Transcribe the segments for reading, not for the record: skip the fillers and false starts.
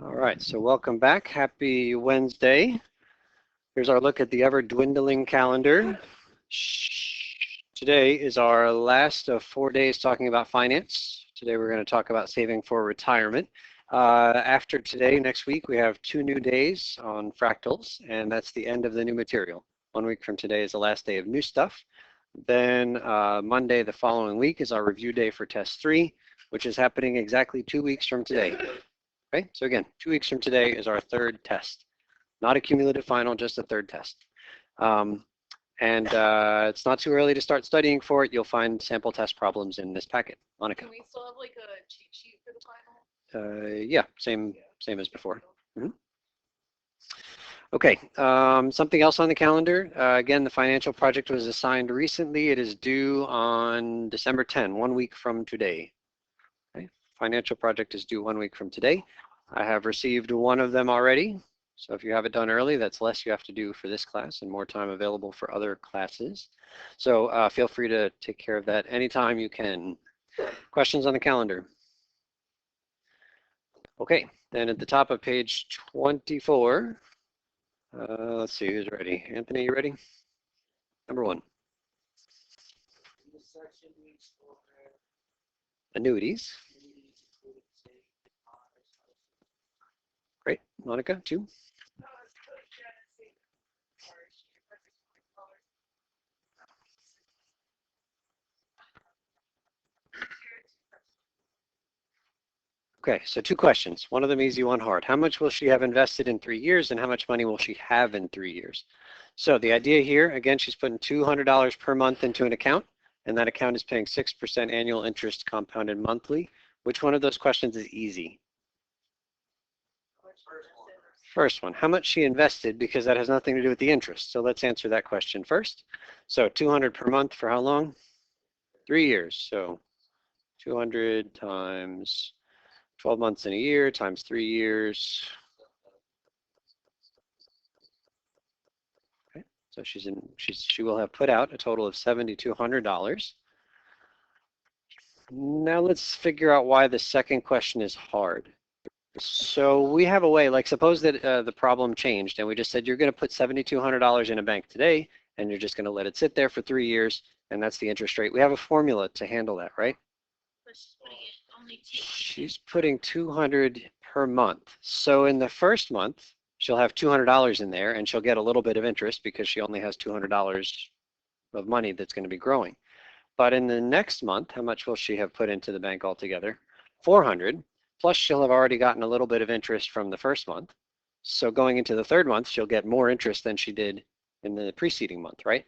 All right, so welcome back. Happy Wednesday. Here's our look at the ever-dwindling calendar. Today is our last of 4 days talking about finance. Today we're going to talk about saving for retirement. After today, next week, we have 2 new days on fractals, and that's the end of the new material. 1 week from today is the last day of new stuff. Then Monday, the following week, is our review day for test 3, which is happening exactly 2 weeks from today. Okay, so again, 2 weeks from today is our 3rd test. Not a cumulative final, just a 3rd test. It's not too early to start studying for it. You'll find sample test problems in this packet. Monica. Can we still have like a cheat sheet for the final? Yeah, same as before. Okay, something else on the calendar. Again, the financial project was assigned recently. It is due on December 10, 1 week from today. Okay, financial project is due 1 week from today. I have received one of them already. So if you have it done early, that's less you have to do for this class and more time available for other classes. So feel free to take care of that anytime you can. Questions on the calendar? Okay, then at the top of page 24, let's see who's ready. Anthony, you ready? Number 1. Annuities. Great. Monica, 2. Okay, so 2 questions. One of them easy, one hard. How much will she have invested in 3 years, and how much money will she have in 3 years? So the idea here, again, she's putting $200 per month into an account, and that account is paying 6% annual interest compounded monthly. Which one of those questions is easy? First one, how much she invested, because that has nothing to do with the interest. So let's answer that question first. So 200 per month for how long? 3 years. So 200 times 12 months in a year times 3 years. Okay, so she will have put out a total of $7,200. Now let's figure out why the second question is hard. So we have a way, like suppose that the problem changed and we just said you're going to put $7,200 in a bank today and you're just going to let it sit there for 3 years and that's the interest rate. We have a formula to handle that, right? She's putting $200 per month. So in the first month, she'll have $200 in there and she'll get a little bit of interest because she only has $200 of money that's going to be growing. But in the next month, how much will she have put into the bank altogether? $400. Plus she'll have already gotten a little bit of interest from the first month. So going into the 3rd month, she'll get more interest than she did in the preceding month, right?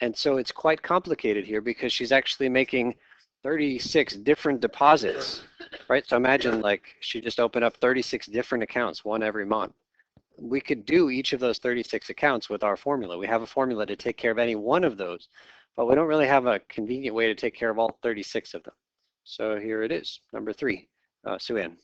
And so it's quite complicated here because she's actually making 36 different deposits, right? So imagine like she just opened up 36 different accounts, one every month. We could do each of those 36 accounts with our formula. We have a formula to take care of any one of those, but we don't really have a convenient way to take care of all 36 of them. So here it is, number 3. Sue Ann.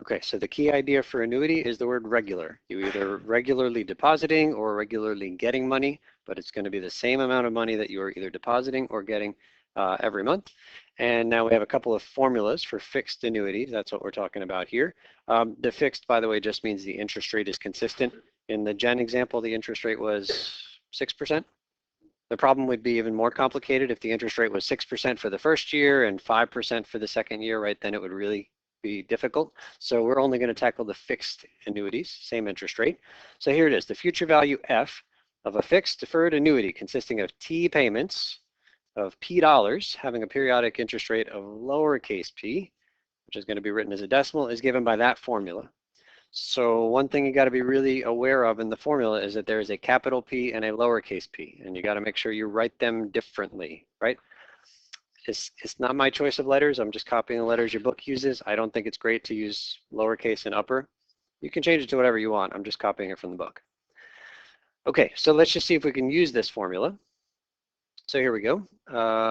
Okay, so the key idea for annuity is the word regular. You either regularly depositing or regularly getting money, but it's going to be the same amount of money that you are either depositing or getting every month. And now we have a couple of formulas for fixed annuities. That's what we're talking about here. The fixed, by the way, just means the interest rate is consistent. In the Jen example, the interest rate was 6%. The problem would be even more complicated if the interest rate was 6% for the first year and 5% for the second year, right? Then it would really be difficult. So we're only going to tackle the fixed annuities, same interest rate. So here it is, the future value F of a fixed deferred annuity consisting of T payments of P dollars having a periodic interest rate of lowercase p, which is going to be written as a decimal, is given by that formula. So one thing you got to be really aware of in the formula is that there is a capital P and a lowercase p, and you got to make sure you write them differently, right? It's not my choice of letters. I'm just copying the letters your book uses. I don't think it's great to use lowercase and upper. You can change it to whatever you want. I'm just copying it from the book. Okay, so let's just see if we can use this formula. So here we go.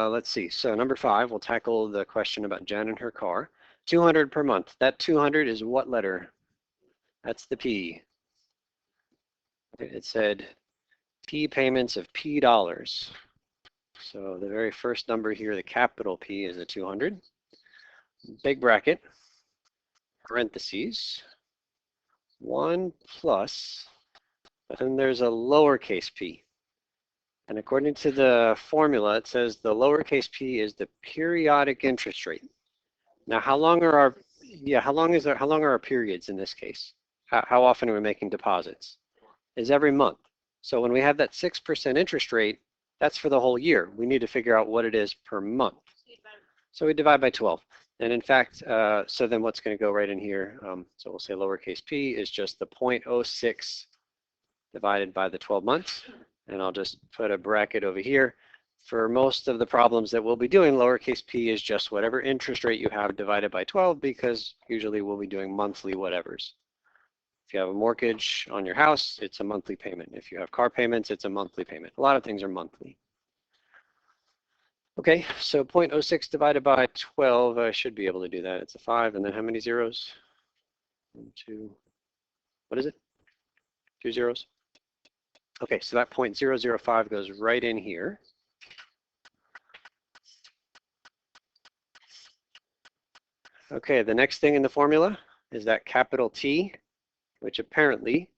Let's see. So number 5, we'll tackle the question about Jen and her car. 200 per month. That 200 is what letter? That's the P. It said P payments of P dollars. So the very first number here, the capital P, is a 200. Big bracket, parentheses, 1 plus, but then there's a lowercase p. And according to the formula, it says the lowercase p is the periodic interest rate. Now, how long are our periods in this case? How often are we making deposits? Is every month. So when we have that 6% interest rate, that's for the whole year. We need to figure out what it is per month. So we divide by 12. And in fact, so then what's going to go right in here? So we'll say lowercase p is just the 0.06 divided by the 12 months. And I'll just put a bracket over here. For most of the problems that we'll be doing, lowercase p is just whatever interest rate you have divided by 12, because usually we'll be doing monthly whatevers. If you have a mortgage on your house, it's a monthly payment. If you have car payments, it's a monthly payment. A lot of things are monthly. Okay, so 0.06 divided by 12, I should be able to do that. It's a 5, and then how many zeros? 1, 2, what is it? 2 zeros? Okay, so that 0.005 goes right in here. Okay, the next thing in the formula is that capital T, which apparently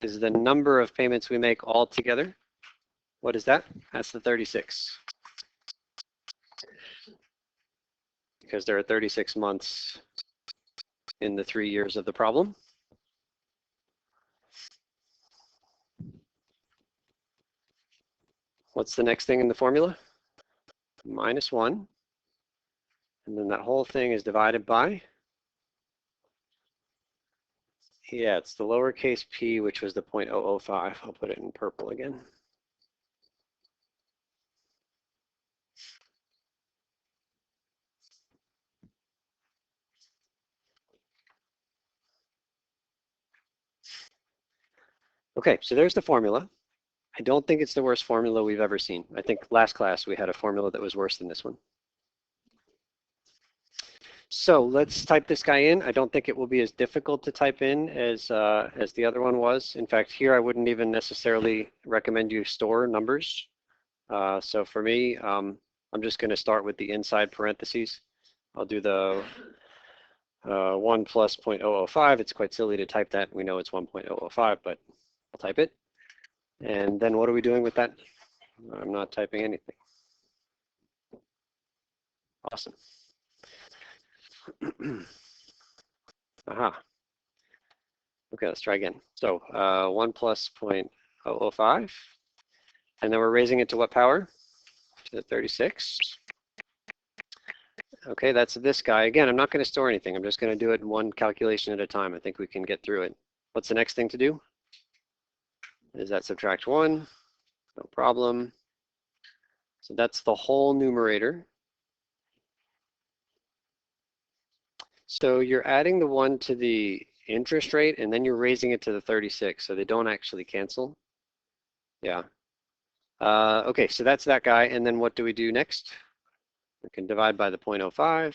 is the number of payments we make all together. What is that? That's the 36. Because there are 36 months in the 3 years of the problem. What's the next thing in the formula? Minus 1. And then that whole thing is divided by, yeah, it's the lowercase p, which was the 0.005. I'll put it in purple again. Okay, so there's the formula. I don't think it's the worst formula we've ever seen. I think last class we had a formula that was worse than this one. So let's type this guy in. I don't think it will be as difficult to type in as the other one was. In fact, here I wouldn't even necessarily recommend you store numbers. So for me, I'm just going to start with the inside parentheses. I'll do the 1 plus 0.005. It's quite silly to type that. We know it's 1.005, but I'll type it. And then what are we doing with that? I'm not typing anything. Awesome. Aha. Okay, let's try again. So 1 plus 0.005. And then we're raising it to what power? To the 36. Okay, that's this guy. Again, I'm not going to store anything. I'm just going to do it one calculation at a time. I think we can get through it. What's the next thing to do? Is that subtract 1? No problem. So that's the whole numerator. So you're adding the 1 to the interest rate, and then you're raising it to the 36, so they don't actually cancel. Yeah. Okay, so that's that guy, and then what do we do next? We can divide by the 0.05.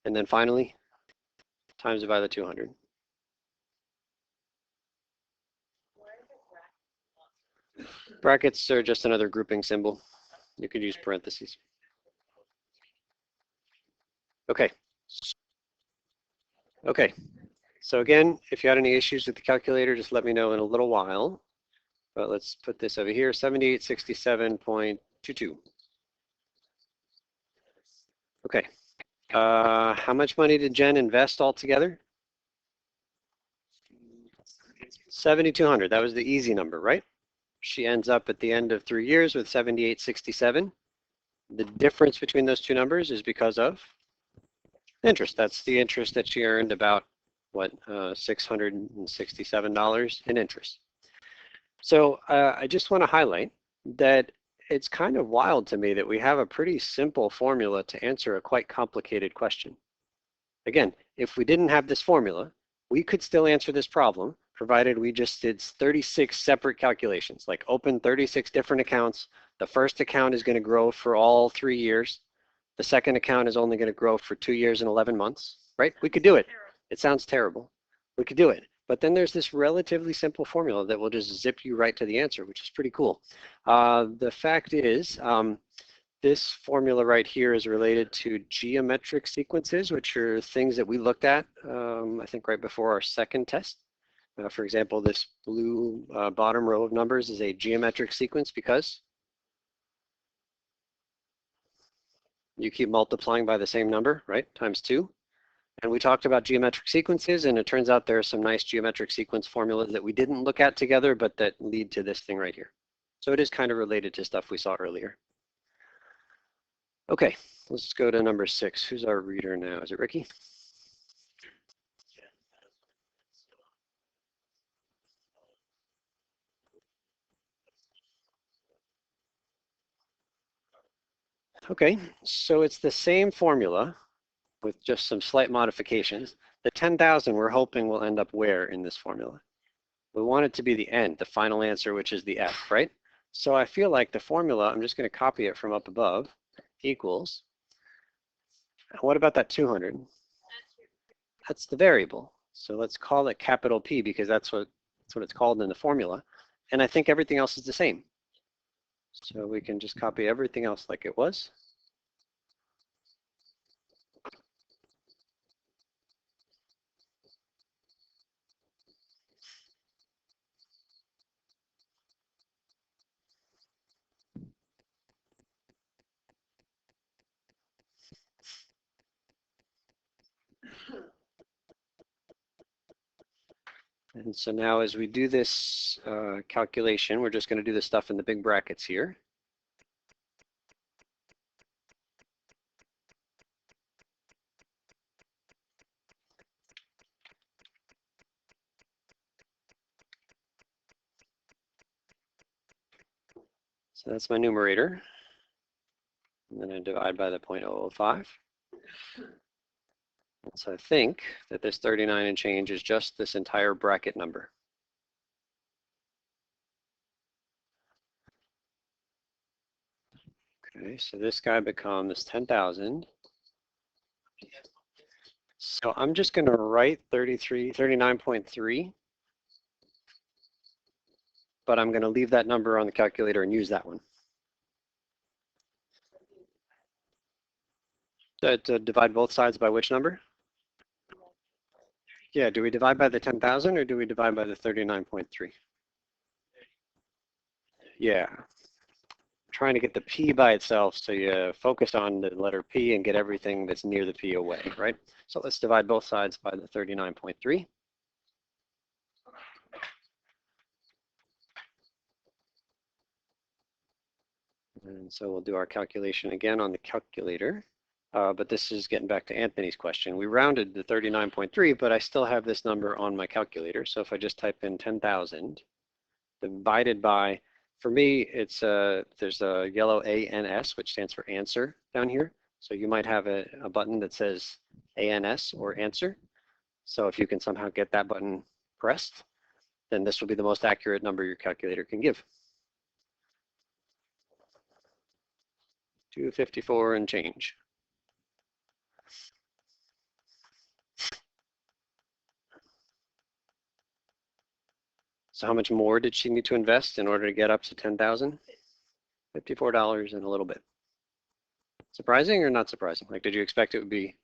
And then finally, times it by the 200. Brackets are just another grouping symbol. You could use parentheses. Okay. Okay. So again, if you had any issues with the calculator, just let me know in a little while. But let's put this over here, 7867.22. Okay. How much money did Jen invest altogether? 7,200. That was the easy number, right? She ends up at the end of 3 years with 7867. The difference between those two numbers is because of interest. That's the interest that she earned, about what, $667 in interest. So I just want to highlight that it's kind of wild to me that we have a pretty simple formula to answer a quite complicated question. Again, if we didn't have this formula, we could still answer this problem provided we just did 36 separate calculations, like open 36 different accounts. The first account is going to grow for all 3 years. The second account is only going to grow for 2 years and 11 months, right? We could do it. It sounds terrible. We could do it. But then there's this relatively simple formula that will just zip you right to the answer, which is pretty cool. The fact is, this formula right here is related to geometric sequences, which are things that we looked at, I think right before our second test. For example, this blue bottom row of numbers is a geometric sequence because you keep multiplying by the same number, right, times 2. And we talked about geometric sequences, and it turns out there are some nice geometric sequence formulas that we didn't look at together, but that lead to this thing right here. So it is kind of related to stuff we saw earlier. Okay, let's go to number 6. Who's our reader now? Is it Ricky? Okay, so it's the same formula with just some slight modifications. The 10,000 we're hoping will end up where in this formula? We want it to be the end, the final answer, which is the F, right? So I feel like the formula, I'm just going to copy it from up above, equals, what about that 200? That's the variable. So let's call it capital P because that's what it's called in the formula. And I think everything else is the same. So we can just copy everything else like it was. And so now as we do this calculation, we're just going to do the stuff in the big brackets here. So that's my numerator. And then I divide by the 0.005. So I think that this 39 and change is just this entire bracket number. Okay, so this guy becomes 10,000. So I'm just going to write 39.3, but I'm going to leave that number on the calculator and use that one. To divide both sides by which number? Yeah, do we divide by the 10,000 or do we divide by the 39.3? Yeah. Trying to get the P by itself, so you focus on the letter P and get everything that's near the P away, right? So let's divide both sides by the 39.3. And so we'll do our calculation again on the calculator. But this is getting back to Anthony's question. We rounded the 39.3, but I still have this number on my calculator. So if I just type in 10,000 divided by, for me, it's there's a yellow ANS, which stands for answer down here. So you might have a button that says ANS or answer. So if you can somehow get that button pressed, then this will be the most accurate number your calculator can give. 254 and change. So how much more did she need to invest in order to get up to 10,000? $54 and a little bit. Surprising or not surprising? Like, did you expect it would be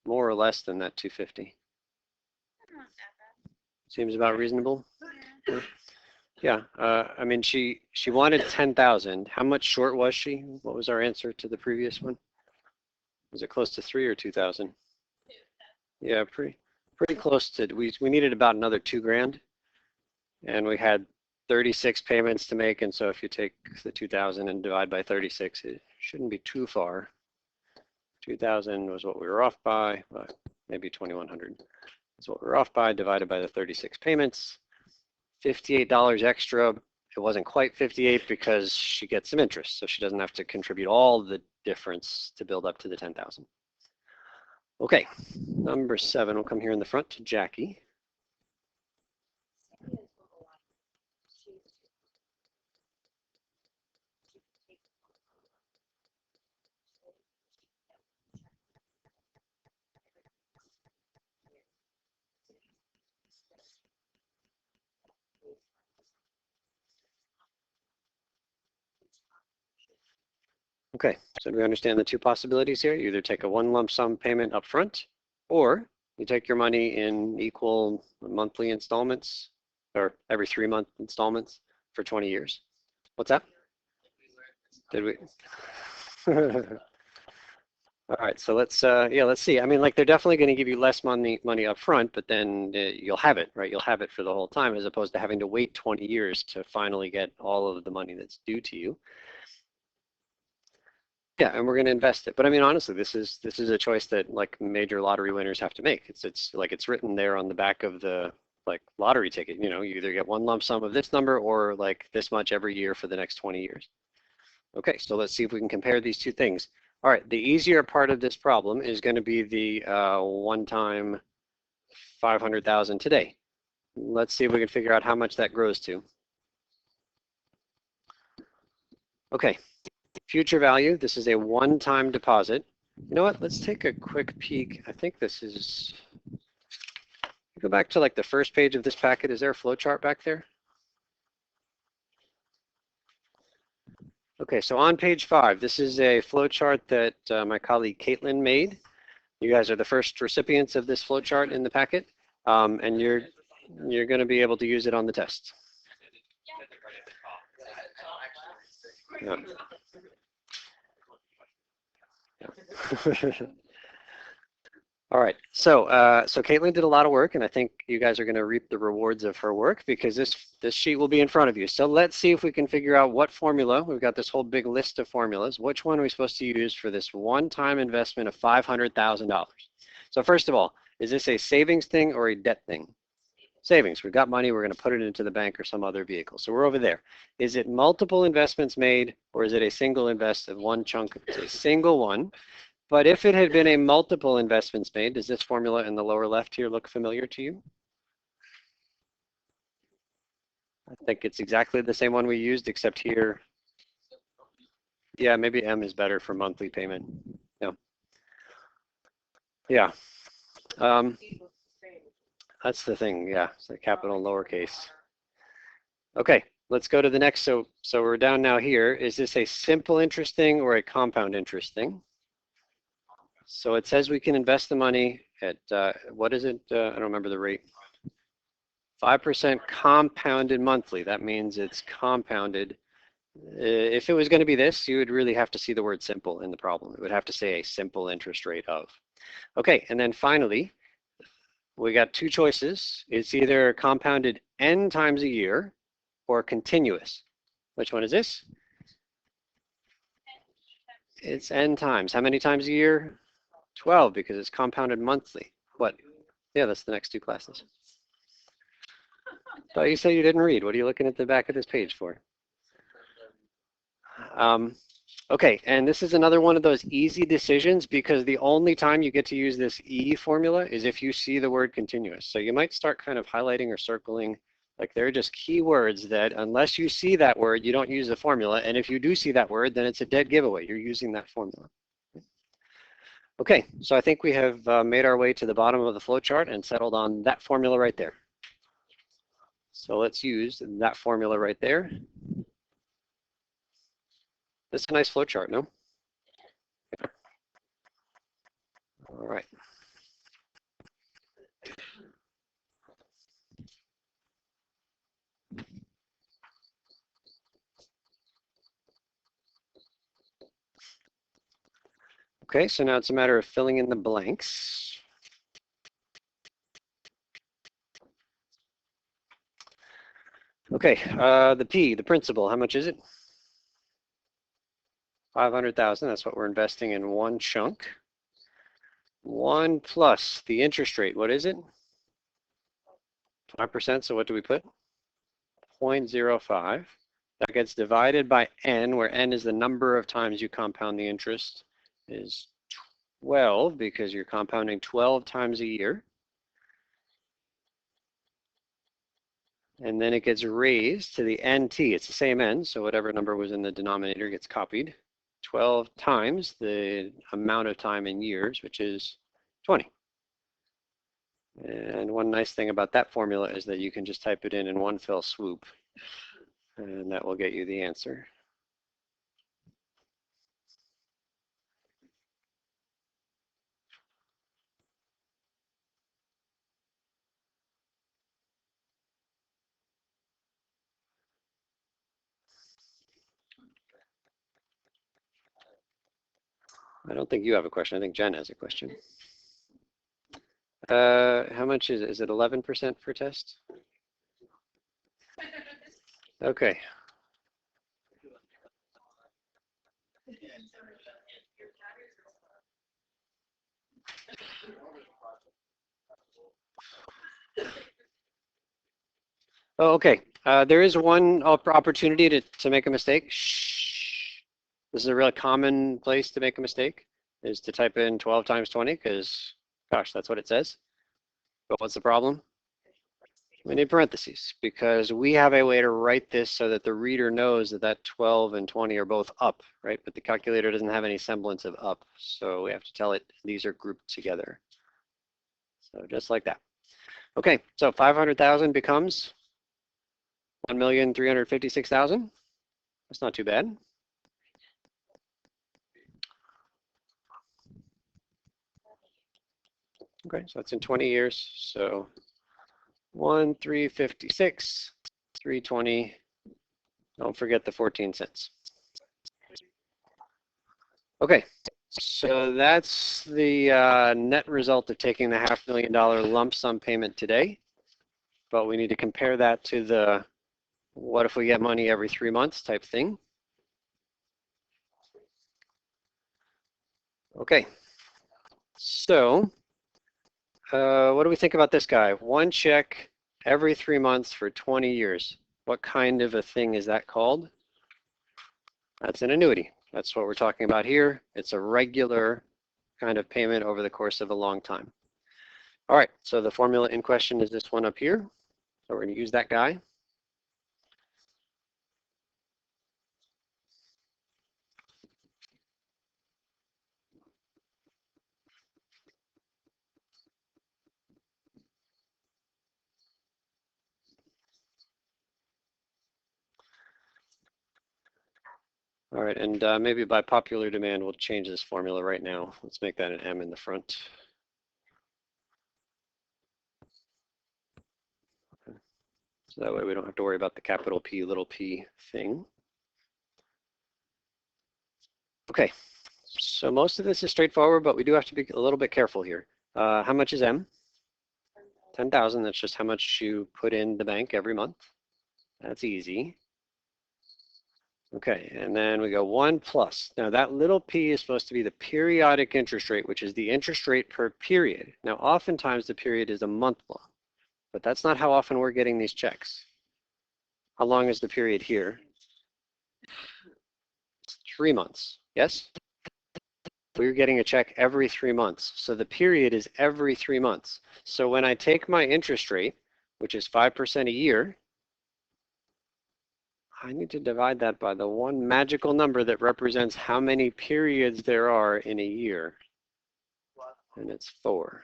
more or less than that 250? Seems about reasonable. Yeah. I mean, she wanted 10,000. How much short was she? What was our answer to the previous one? Was it close to 3 or 2,000? Yeah, pretty close to. We needed about another 2 grand. And we had 36 payments to make, and so if you take the 2,000 and divide by 36, it shouldn't be too far. 2,000 was what we were off by, but maybe 2,100 is what we were off by, divided by the 36 payments. $58 extra. It wasn't quite 58 because she gets some interest, so she doesn't have to contribute all the difference to build up to the 10,000. Okay, number 7 will come here in the front to Jackie. Okay, so do we understand the two possibilities here? You either take a one lump sum payment up front, or you take your money in equal monthly installments, or every 3-month installments for 20 years. What's that? Did we? All right, so let's see. I mean, like they're definitely going to give you less money up front, but then you'll have it, right? You'll have it for the whole time, as opposed to having to wait 20 years to finally get all of the money that's due to you. Yeah, and we're going to invest it. But I mean, honestly, this is a choice that like major lottery winners have to make. It's like it's written there on the back of the like lottery ticket. You know, you either get one lump sum of this number or like this much every year for the next 20 years. Okay, so let's see if we can compare these two things. All right, the easier part of this problem is going to be the one-time 500,000 today. Let's see if we can figure out how much that grows to. Okay, future value, this is a one-time deposit. You know what, let's take a quick peek. I think this is, go back to like the first page of this packet. Is there a flow chart back there? Okay, so on page 5, this is a flow chart that my colleague Caitlin made. You guys are the first recipients of this flow chart in the packet, and you're going to be able to use it on the test. Yeah. Yeah. All right, so Caitlin did a lot of work, and I think you guys are going to reap the rewards of her work because this sheet will be in front of you. So let's see if we can figure out what formula. We've got this whole big list of formulas. Which one are we supposed to use for this one-time investment of $500,000? So first of all, is this a savings thing or a debt thing? Savings. We've got money. We're going to put it into the bank or some other vehicle. So we're over there. Is it multiple investments made, or is it a single invest of one chunk? It's a single one. But if it had been a multiple investments made, does this formula in the lower left here look familiar to you? I think it's exactly the same one we used, except here. Yeah, maybe M is better for monthly payment. No. Yeah. That's the thing. Yeah, it's a capital and lowercase. Okay, let's go to the next. So we're down now here. Is this a simple interest thing or a compound interest thing? So it says we can invest the money at, what is it? I don't remember the rate. 5% compounded monthly. That means it's compounded. If it was going to be this, you would really have to see the word simple in the problem. It would have to say a simple interest rate of. Okay, and then finally, we got two choices. It's either compounded n times a year or continuous. Which one is this? It's n times. How many times a year? 12, because it's compounded monthly. What? Yeah, that's the next two classes. But you said you didn't read. What are you looking at the back of this page for? Okay, and this is another one of those easy decisions because the only time you get to use this E formula is if you see the word continuous. So you might start kind of highlighting or circling, like they're just key words that unless you see that word, you don't use the formula. And if you do see that word, then it's a dead giveaway. You're using that formula. Okay, so I think we have made our way to the bottom of the flowchart and settled on that formula right there. So let's use that formula right there. This is a nice flowchart, no? All right. Okay, so now it's a matter of filling in the blanks. Okay, the P, the principal, how much is it? 500,000, that's what we're investing in one chunk. 1 plus the interest rate, what is it? 5%, so what do we put? 0.05. That gets divided by n, where n is the number of times you compound the interest, is 12, because you're compounding 12 times a year. And then it gets raised to the nt. It's the same n, so whatever number was in the denominator gets copied. 12 times the amount of time in years, which is 20. And one nice thing about that formula is that you can just type it in one fell swoop, and that will get you the answer. I don't think you have a question. I think Jen has a question. How much is it 11% for test? Okay. Oh, okay. There is one opportunity to make a mistake. Shh. This is a really common place to make a mistake, is to type in 12 times 20, because, gosh, that's what it says. But what's the problem? We need parentheses, because we have a way to write this so that the reader knows that that 12 and 20 are both up, right? But the calculator doesn't have any semblance of up, so we have to tell it these are grouped together. So just like that. Okay, so 500,000 becomes 1,356,000. That's not too bad. Okay, so that's in 20 years. So 1,356, 320. Don't forget the 14 cents. Okay, so that's the net result of taking the $500,000 lump sum payment today. But we need to compare that to the what if we get money every 3 months type thing. Okay, so what do we think about this guy? One check every 3 months for 20 years. What kind of a thing is that called? That's an annuity. That's what we're talking about here. It's a regular kind of payment over the course of a long time. All right, so the formula in question is this one up here. So we're going to use that guy. All right, and maybe by popular demand, we'll change this formula right now. Let's make that an M in the front. Okay. So that way we don't have to worry about the capital P, little p thing. Okay, so most of this is straightforward, but we do have to be a little bit careful here. How much is M? 10,000, that's just how much you put in the bank every month. That's easy. Okay, and then we go 1 plus. Now that little p is supposed to be the periodic interest rate, which is the interest rate per period. Now oftentimes the period is a month long, but that's not how often we're getting these checks. How long is the period here? 3 months, yes? We're getting a check every 3 months. So the period is every 3 months. So when I take my interest rate, which is 5% a year, I need to divide that by the one magical number that represents how many periods there are in a year. And it's 4.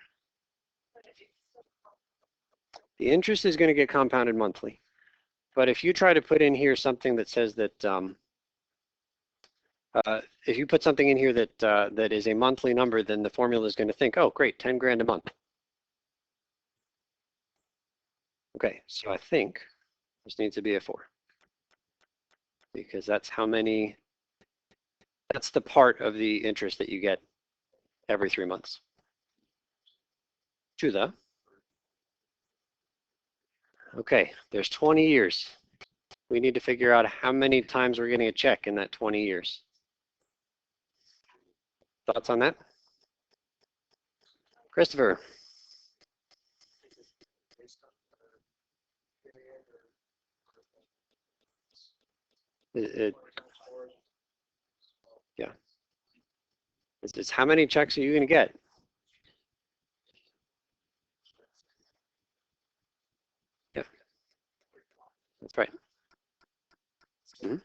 The interest is going to get compounded monthly. But if you try to put in here something that says that, if you put something in here that, that is a monthly number, then the formula is going to think, oh, great, 10 grand a month. Okay, so I think this needs to be a 4. Because that's how many, that's the part of the interest that you get every 3 months. To the, okay, there's 20 years. We need to figure out how many times we're getting a check in that 20 years. Thoughts on that? Christopher? Yeah. It's how many checks are you going to get? Yeah. That's right. Mm-hmm.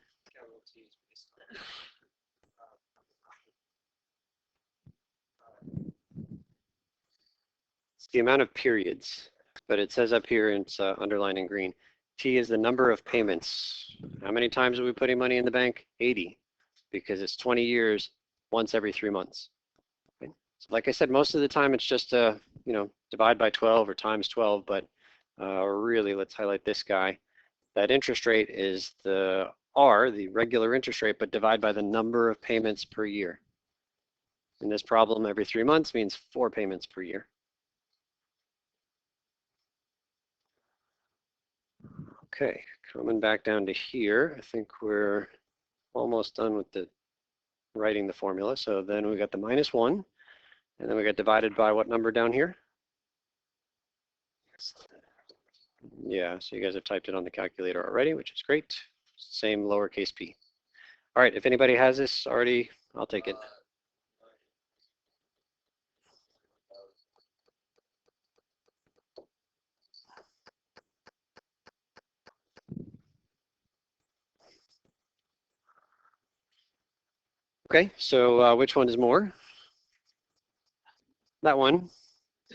It's the amount of periods, but it says up here, and it's underlined in green. T is the number of payments. How many times are we putting money in the bank? 80, because it's 20 years, once every 3 months. Okay. So like I said, most of the time it's just divide by 12 or times 12, but really let's highlight this guy. That interest rate is the R, the regular interest rate, but divide by the number of payments per year. In this problem, every 3 months means 4 payments per year. Okay, coming back down to here, I think we're almost done with the writing the formula. So then we got the -1, and then we got divided by what number down here? Yeah, so you guys have typed it on the calculator already, which is great. Same lowercase p. All right, if anybody has this already, I'll take it. Okay, so which one is more? That one,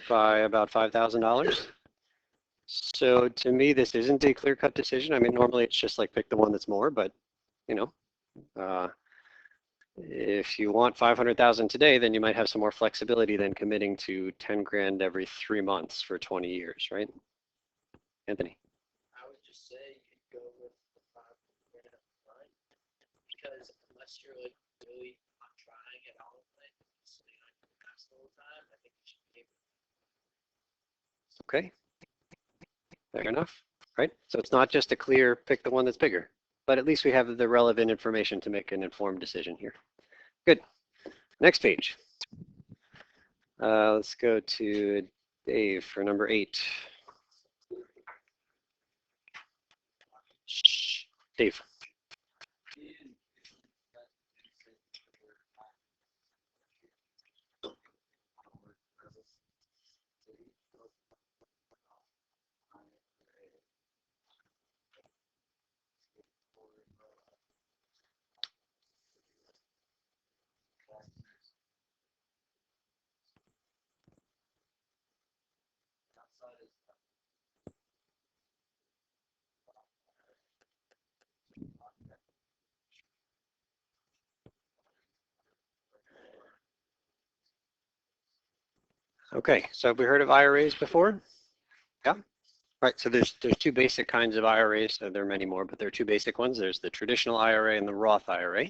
by about $5,000. So to me, this isn't a clear-cut decision. I mean, normally it's just like pick the one that's more, but you know, if you want 500,000 today, then you might have some more flexibility than committing to 10 grand every 3 months for 20 years, right? Anthony. I would just say you'd go with the 5 grand up front, because unless you're like really not trying at all, like sitting on your ass the whole time, I think you should be able to. Okay. Fair enough, right? So it's not just a clear pick the one that's bigger, but at least we have the relevant information to make an informed decision here. Good. Next page. Let's go to Dave for number 8. Shh. Dave. Okay, so have we heard of IRAs before? Yeah. Right, so there's 2 basic kinds of IRAs. So there are many more, but there are 2 basic ones. There's the traditional IRA and the Roth IRA.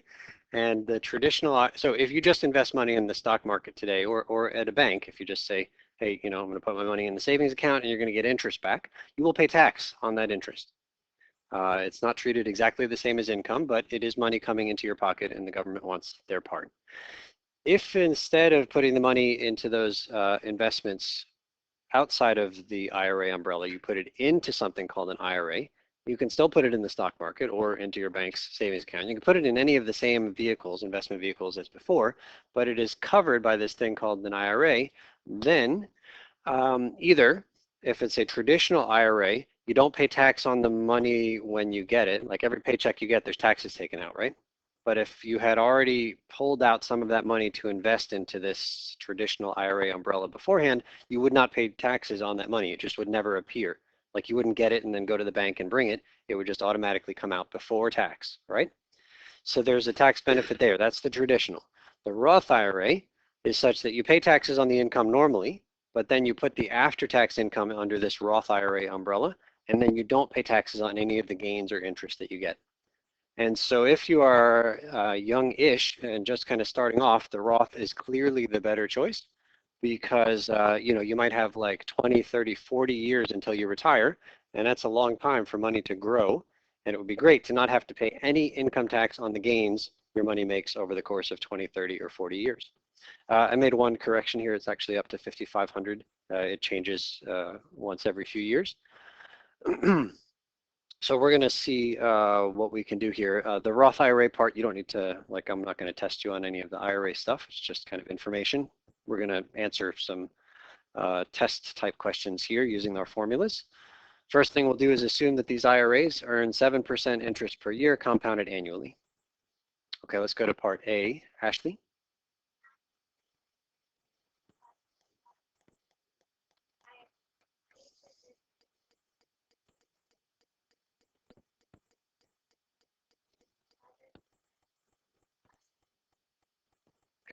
And the traditional, so if you just invest money in the stock market today, or at a bank, if you just say, hey, I'm going to put my money in the savings account and you're going to get interest back, you will pay tax on that interest. It's not treated exactly the same as income, but it is money coming into your pocket and the government wants their part. If instead of putting the money into those investments outside of the IRA umbrella, you put it into something called an IRA, you can still put it in the stock market or into your bank's savings account. You can put it in any of the same vehicles, investment vehicles as before, but it is covered by this thing called an IRA. Then either if it's a traditional IRA, you don't pay tax on the money when you get it. Like every paycheck you get, there's taxes taken out, right? But if you had already pulled out some of that money to invest into this traditional IRA umbrella beforehand, you would not pay taxes on that money. It just would never appear. Like you wouldn't get it and then go to the bank and bring it. It would just automatically come out before tax, right? So there's a tax benefit there. That's the traditional. The Roth IRA is such that you pay taxes on the income normally, but then you put the after-tax income under this Roth IRA umbrella, and then you don't pay taxes on any of the gains or interest that you get. And so if you are young-ish and just kind of starting off, the Roth is clearly the better choice because you might have like 20, 30, 40 years until you retire, and that's a long time for money to grow. And it would be great to not have to pay any income tax on the gains your money makes over the course of 20, 30, or 40 years. I made one correction here. It's actually up to 5,500. It changes once every few years. So we're going to see what we can do here. The Roth IRA part, you don't need to, I'm not going to test you on any of the IRA stuff. It's just kind of information. We're going to answer some test type questions here using our formulas. First thing we'll do is assume that these IRAs earn 7% interest per year compounded annually. Okay, let's go to part A. Ashley?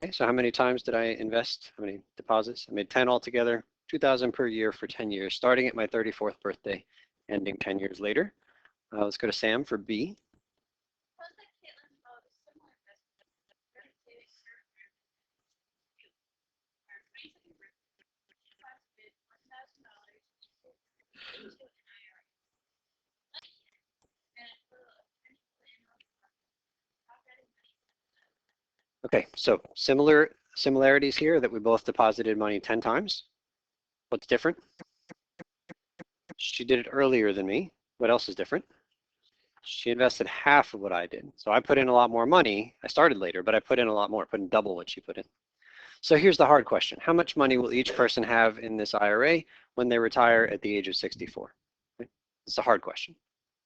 Okay, so how many times did I invest? How many deposits? I made 10 altogether, 2,000 per year for 10 years, starting at my 34th birthday, ending 10 years later. Let's go to Sam for B. Okay, so similarities here that we both deposited money 10 times. What's different? She did it earlier than me. What else is different? She invested half of what I did. So I put in a lot more money. I started later, but I put in a lot more, put in double what she put in. So here's the hard question. How much money will each person have in this IRA when they retire at the age of 64? Okay. It's a hard question.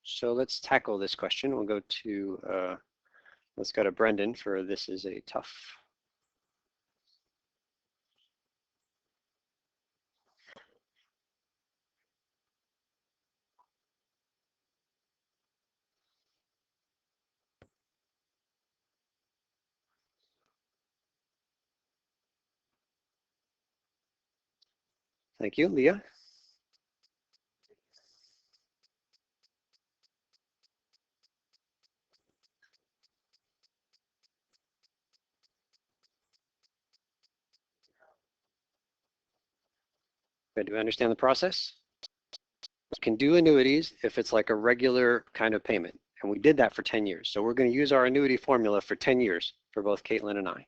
So let's tackle this question. We'll go to, let's go to Brendan for this is a tough. Thank you, Leah. Okay, do we understand the process? We can do annuities if it's like a regular kind of payment. And we did that for 10 years. So we're going to use our annuity formula for 10 years for both Caitlin and I.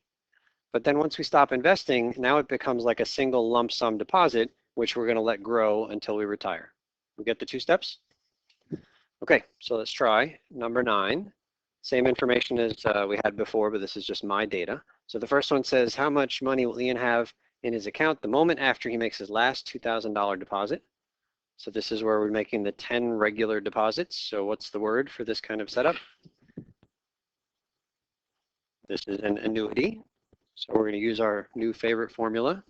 But then once we stop investing, now it becomes like a single lump sum deposit, which we're going to let grow until we retire. We get the 2 steps? Okay, so let's try number 9. Same information as we had before, but this is just my data. So the first one says, how much money will Ian have in his account the moment after he makes his last $2,000 deposit? So this is where we're making the 10 regular deposits. So what's the word for this kind of setup? This is an annuity. So we're going to use our new favorite formula.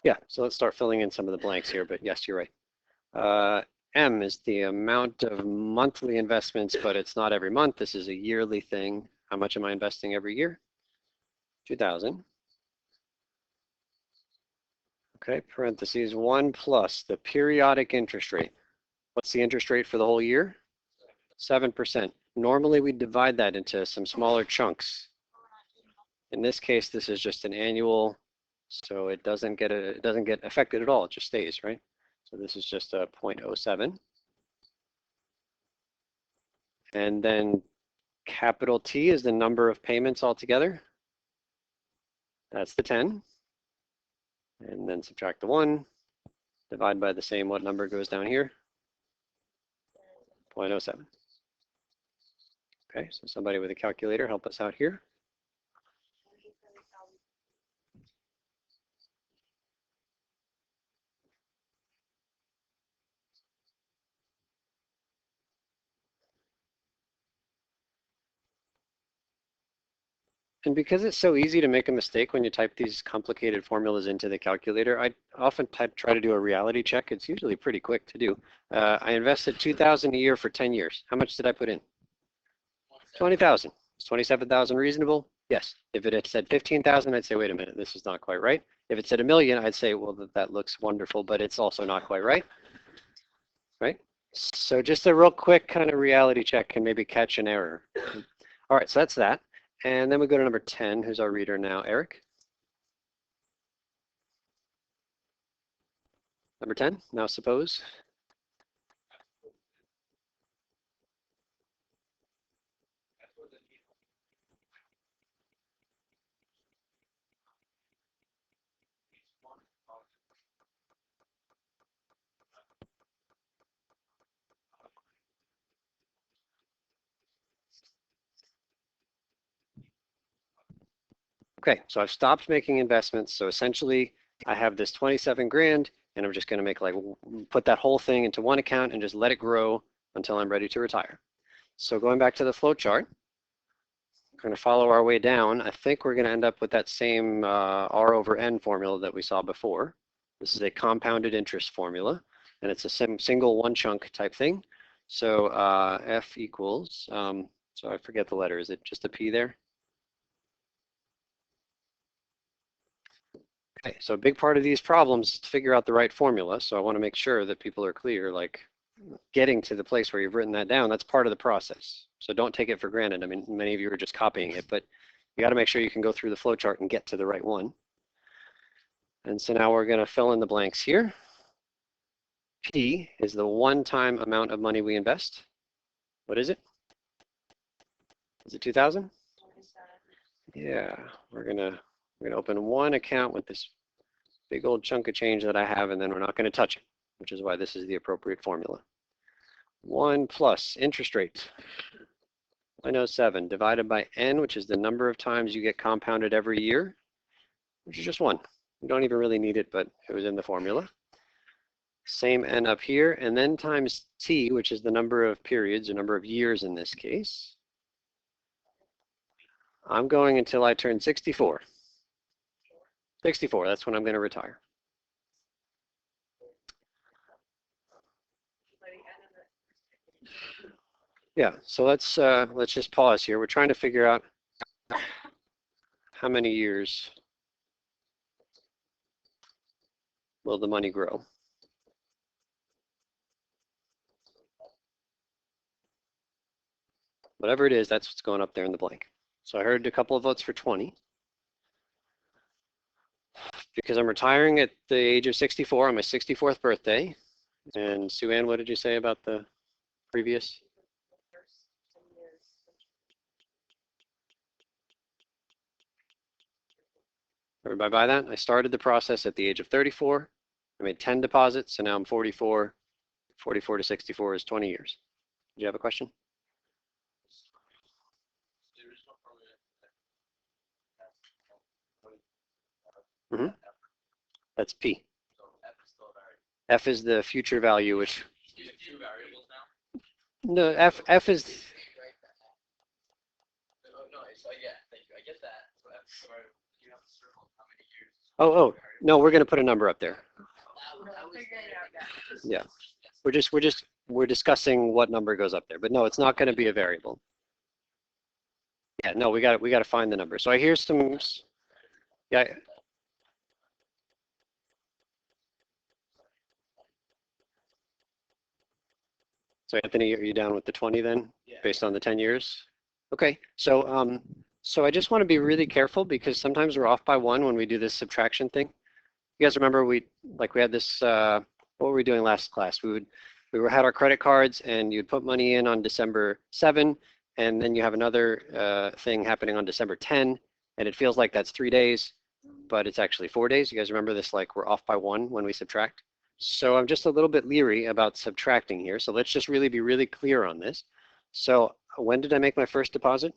Yeah, so let's start filling in some of the blanks here, but yes, you're right. M is the amount of monthly investments, but it's not every month. This is a yearly thing. How much am I investing every year? 2,000. Okay, parentheses 1 plus the periodic interest rate. What's the interest rate for the whole year? 7%. Normally we divide that into some smaller chunks. In this case, this is just an annual, so it doesn't get affected at all. It just stays, right? So this is just a 0.07. And then capital T is the number of payments altogether. That's the 10. And then subtract the 1, divide by the same, what number goes down here? 0.07. Okay, so somebody with a calculator, help us out here. And because it's so easy to make a mistake when you type these complicated formulas into the calculator, I often try to do a reality check. It's usually pretty quick to do. I invested 2,000 a year for 10 years. How much did I put in? 20,000. Is 27,000 reasonable? Yes. If it had said 15,000, I'd say, wait a minute, this is not quite right. If it said a million, I'd say, well, that looks wonderful, but it's also not quite right. Right? So just a real quick kind of reality check can maybe catch an error. All right, so that's that. And then we go to number 10, who's our reader now, Eric. Number 10, now suppose. Okay, so I've stopped making investments. So essentially, I have this 27 grand, and I'm just going to make put that whole thing into one account and just let it grow until I'm ready to retire. So going back to the flow chart, we're going to follow our way down. I think we're going to end up with that same R over N formula that we saw before. This is a compounded interest formula, and it's a single one chunk type thing. So F equals, so I forget the letter. Is it just a P there? Okay, so a big part of these problems is to figure out the right formula. So I want to make sure that people are clear, like getting to the place where you've written that down, that's part of the process. So don't take it for granted. I mean, many of you are just copying it, but you got to make sure you can go through the flow chart and get to the right one. And so now we're going to fill in the blanks here. P is the one-time amount of money we invest. What is it? Is it 2,000? Yeah, we're gonna open one account with this big old chunk of change that I have, and then we're not going to touch it, which is why this is the appropriate formula. 1 plus interest rate, 0.07 divided by n, which is the number of times you get compounded every year, which is just 1. You don't even really need it, but it was in the formula. Same n up here, and then times t, which is the number of periods, or number of years in this case. I'm going until I turn 64. 64, that's when I'm going to retire. Yeah, so let's just pause here. We're trying to figure out how many years will the money grow. Whatever it is, that's what's going up there in the blank. So I heard a couple of votes for 20. Because I'm retiring at the age of 64 on my 64th birthday. And Sue Ann, what did you say about the previous? Everybody buy that? I started the process at the age of 34. I made 10 deposits, and now I'm 44. 44 to 64 is 20 years. Do you have a question? Mm-hmm. That's P. F is the future value, which... No, F is... Oh, no, we're going to put a number up there. Yeah, we're discussing what number goes up there, but no, it's not going to be a variable. Yeah, no, we got to find the number. So I hear some, yeah. So Anthony, are you down with the 20 then, based on the 10 years? Okay, so so I just want to be really careful because sometimes we're off by 1 when we do this subtraction thing. You guys remember we had this, what were we doing last class? We had our credit cards and you'd put money in on December 7, and then you have another thing happening on December 10, and it feels like that's 3 days, but it's actually 4 days. You guys remember this, like we're off by 1 when we subtract? So I'm just a little bit leery about subtracting here. So let's just really be really clear on this. So when did I make my first deposit?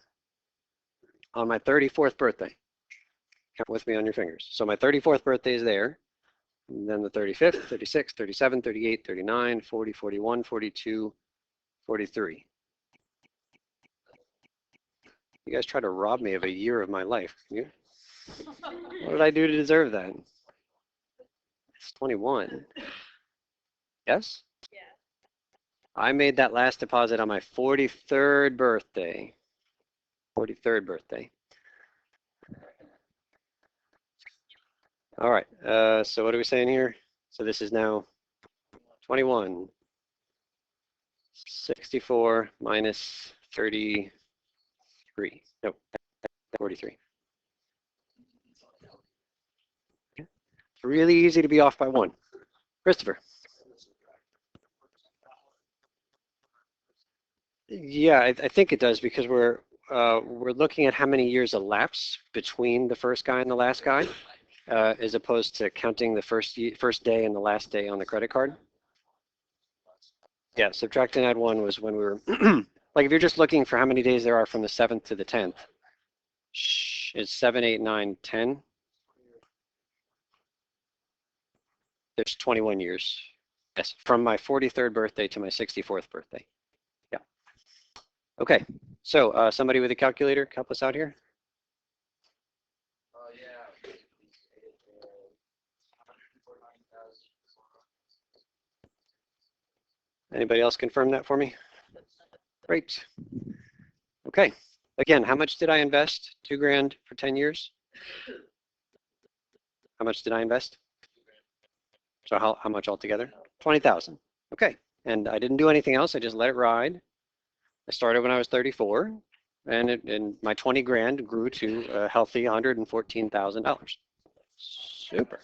On my 34th birthday. Count with me on your fingers. So my 34th birthday is there. And then the 35th, 36th, 37, 38, 39, 40, 41, 42, 43. You guys try to rob me of a year of my life. What did I do to deserve that? It's 21. Yes? Yeah. I made that last deposit on my 43rd birthday. 43rd birthday. All right, so what are we saying here? So this is now 21. 64 minus 33. Nope, 43. It's really easy to be off by 1. Christopher. Yeah, I think it does because we're looking at how many years elapse between the first guy and the last guy, as opposed to counting the first day and the last day on the credit card. Yeah, subtract and add 1 was when we were like if you're just looking for how many days there are from the 7th to the 10th. It's 7, 8, 9, 10. There's 21 years. Yes, from my 43rd birthday to my 64th birthday. Yeah. Okay, so somebody with a calculator, help us out here. Anybody else confirm that for me? Great. Okay. Again, how much did I invest? $2,000 for 10 years? How much did I invest? So how much altogether? 20,000. Okay. And I didn't do anything else. I just let it ride. I started when I was 34, and my 20 grand grew to a healthy $114,000. Super.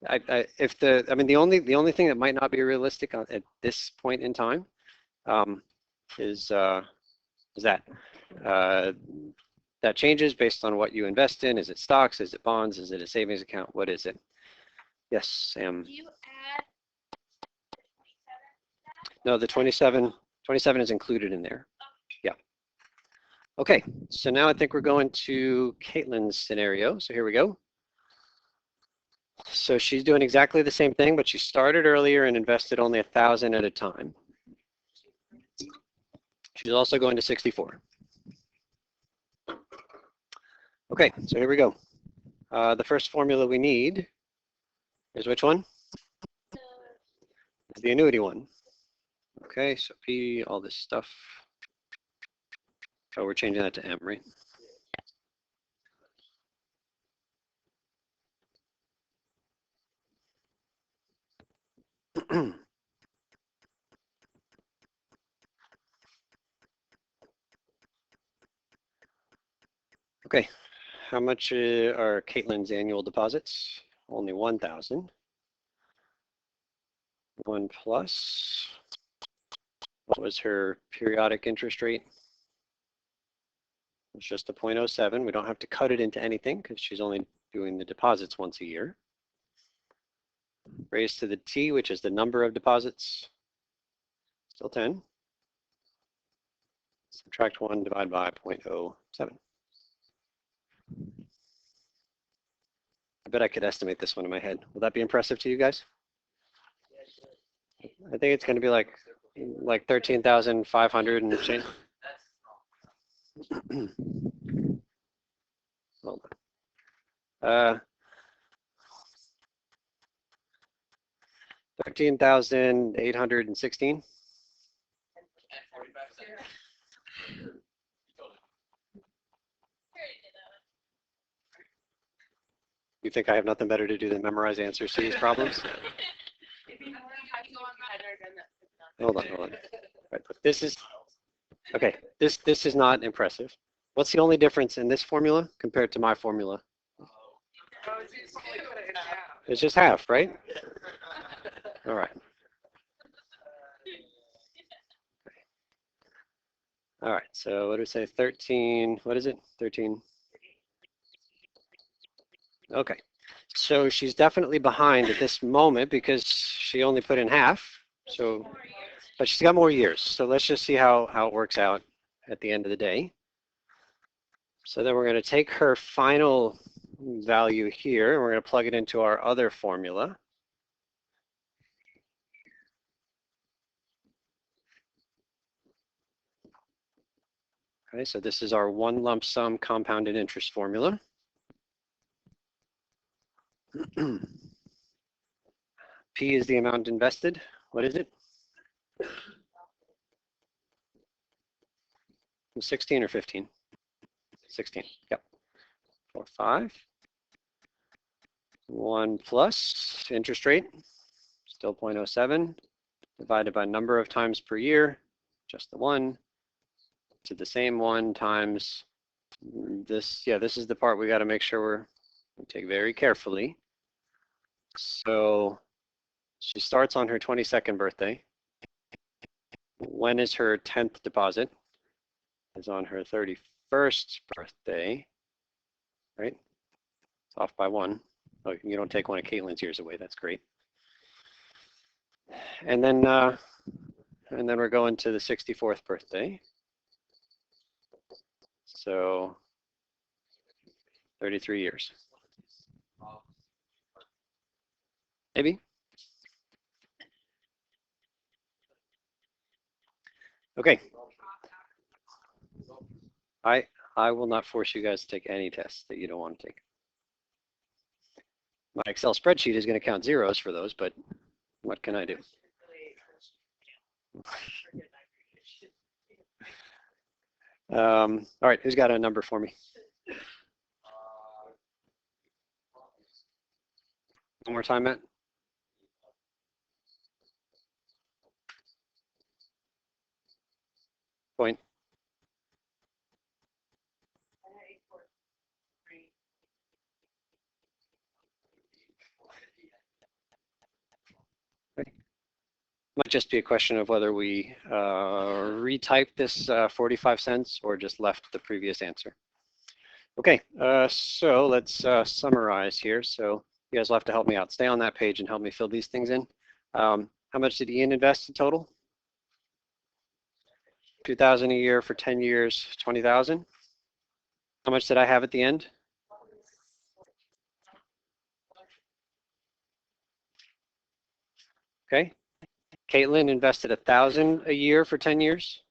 I mean, the only thing that might not be realistic at this point in time is that that changes based on what you invest in. Is it stocks? Is it bonds? Is it a savings account? What is it? Yes, Sam. Do you add No, the 27 is included in there. Yeah. Okay, so now I think we're going to Caitlin's scenario. So here we go. So she's doing exactly the same thing, but she started earlier and invested only 1,000 at a time. She's also going to 64. Okay, so here we go. The first formula we need is which one? It's the annuity one. Okay, so P, all this stuff. Oh, we're changing that to M, right? Okay, how much are Caitlin's annual deposits? Only 1,000. 1 plus, what was her periodic interest rate? It's just a 0.07. We don't have to cut it into anything because she's only doing the deposits once a year. Raised to the T, which is the number of deposits, still 10. Subtract 1, divide by 0.07. I bet I could estimate this one in my head. Will that be impressive to you guys? I think it's going to be like 13,500 and change. Hold on. 13,816. You think I have nothing better to do than memorize answers to these problems? Hold on. Right, look, this is okay. This is not impressive. What's the only difference in this formula compared to my formula? It's just half, right? All right. All right. So what do we say? 13. What is it? 13. Okay. So she's definitely behind at this moment because she only put in half. So, but she's got more years. So let's just see how it works out at the end of the day. So then we're going to take her final value here, and we're going to plug it into our other formula. Okay, so this is our one lump sum compounded interest formula. P is the amount invested. What is it? 16 or 15? 16, yep. 4, 5. 1 plus interest rate, still 0.07, divided by number of times per year, just the 1, to the same 1 times this. Yeah, this is the part we got to make sure we take very carefully. So she starts on her 22nd birthday. When is her 10th deposit? Is on her 31st birthday, right? It's off by 1. Oh, you don't take one of Caitlin's years away. That's great. And then we're going to the 64th birthday. So 33 years. Maybe. Okay. I will not force you guys to take any tests that you don't want to take. My Excel spreadsheet is going to count zeros for those, but what can I do? All right, who's got a number for me? One more time, Matt. Might just be a question of whether we retype this 45 cents or just left the previous answer. Okay, so let's summarize here. So you guys will have to help me out. Stay on that page and help me fill these things in. How much did Ian invest in total? 2,000 a year for 10 years, 20,000. How much did I have at the end? Okay. Caitlin invested 1,000 a year for 10 years.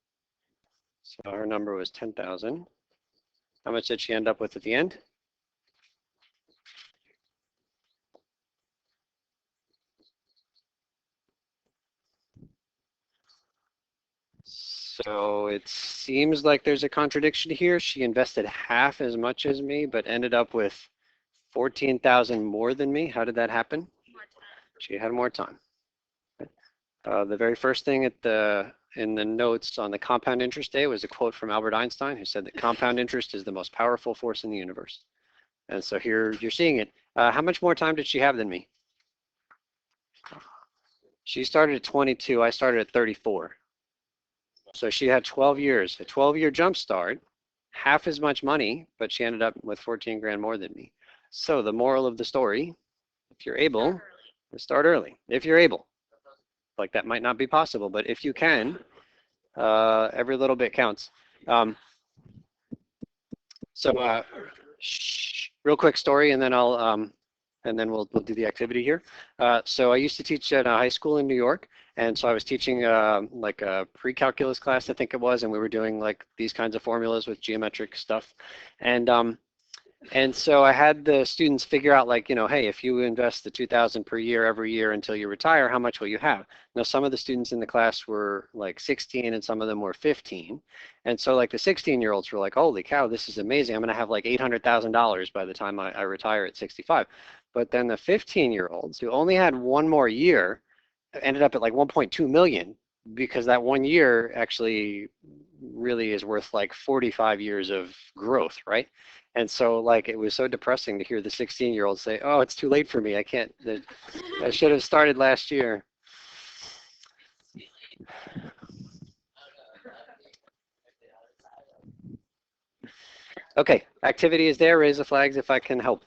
So her number was 10,000. How much did she end up with at the end? So it seems like there's a contradiction here. She invested half as much as me, but ended up with 14,000 more than me. How did that happen? She had more time. The very first thing in the notes on the compound interest day was a quote from Albert Einstein, who said that compound interest is the most powerful force in the universe. And so here you're seeing it. How much more time did she have than me? She started at 22. I started at 34. So she had 12 years, a 12-year jump start, half as much money, but she ended up with 14 grand more than me. So the moral of the story, if you're able, start early. If you're able. Like that might not be possible, but if you can, every little bit counts. Real quick story, and then we'll do the activity here. So I used to teach at a high school in New York, and so I was teaching like a pre-calculus class, I think it was, and we were doing like these kinds of formulas with geometric stuff, and so I had the students figure out, like, hey, if you invest the 2,000 per year every year until you retire, how much will you have? Now, some of the students in the class were like 16 and some of them were 15. And so like the 16-year-olds were like, holy cow, this is amazing. I'm going to have like $800,000 by the time I retire at 65. But then the 15-year-olds who only had one more year ended up at like 1.2 million, because that 1 year actually really is worth like 45 years of growth, right? And so like it was so depressing to hear the 16-year-olds say, oh, it's too late for me. I can't, I should have started last year. Okay, activity is there. Raise the flags if I can help.